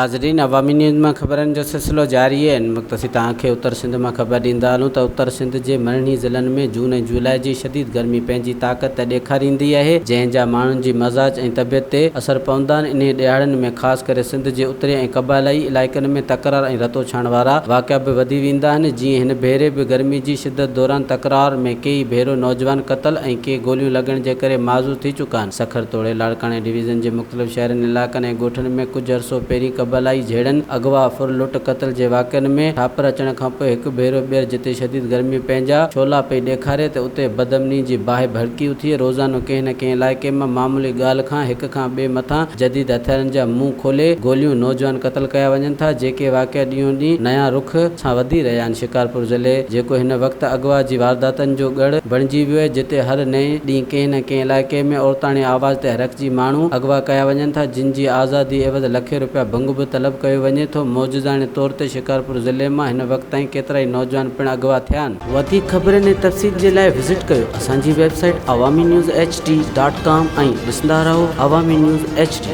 नाज़रीन, अवामी न्यूज़ में ख़बरनि जो सिलसिलो जारी है। इन वक्त असीं तव्हांखे उत्तर सिंध में ख़बर ॾींदा हलूं त उत्तर सिंध के मरणी ज़िलनि में जून ऐं जुलाई की शदीद गर्मी पंहिंजी ताक़त ॾेखारींदी आहे, जंहिंजा माण्हुनि जी मज़ाज ऐं तबियत ते असर पवंदा आहिनि। इन ॾियारनि में ख़ासि करे सिंध के उत्तरी ऐं क़बाइली इलाइक़नि में तकरार ऐं रतो छाण वारा वाक़िया भी वधी वेंदा आहिनि। जीअं हिन भेरे भी गर्मी की शिदत दौरान तकरार में कई भेरो नौजवान क़तल ऐं के गोलियूं लॻण जे करे माज़ूर थी चुका आहिनि। सखर तोड़े लाड़काणे डिवीज़न के मुख़्तलिफ़ शहरनि इलाइक़नि ऐं ॻोठनि में कुछ अरसो पहिरीं क़बाइली झेड़नि अगवा फुर लुट क़तल के वाक़िअनि में ठापर अचण खां पोइ हिकु भेरो ॿीहर जिते शदीद गर्मी पंहिंजा छोला पई ॾेखारे त उते बदअमनी जी बाहि भड़की उथी। रोज़ानो कंहिं न कंहिं इलाइक़े में मामूली ॻाल्हि खां हिक खां ॿिए मथां जदीद हथियारनि जा मुंह खोले गोलियूं नौजवान क़तल कया वञनि था, जेके वाक़िआ ॾींहों ॾींहुं नया रुख सां वधी रहिया आहिनि। शिकारपुर ज़िले जेको हिन वक़्तु अगवा जी वारदातनि जो गढ़ बणिजी वियो आहे, जिते हर नए ॾींहुं कंहिं न कंहिं इलाइक़े में औरताणी आवाज़ ते हरकजी माण्हू अगवा कया वञनि था, जिन जी आज़ादी एवज़ लखे रुपया भंग भी तलब कयो वञे थो। मौजूदाणे तौर ते शिकारपुर ज़िले में हिन वक़्त ताईं केतिरा ई नौजवान पिण अगवा थिया आहिनि। वधीक ख़बरनि ऐं तफ़सील जे लाइ विज़िट कयो असांजी वेबसाइट awamiNewsHD.com ऐं ॾिसंदा रहो अवामी न्यूज़ HD।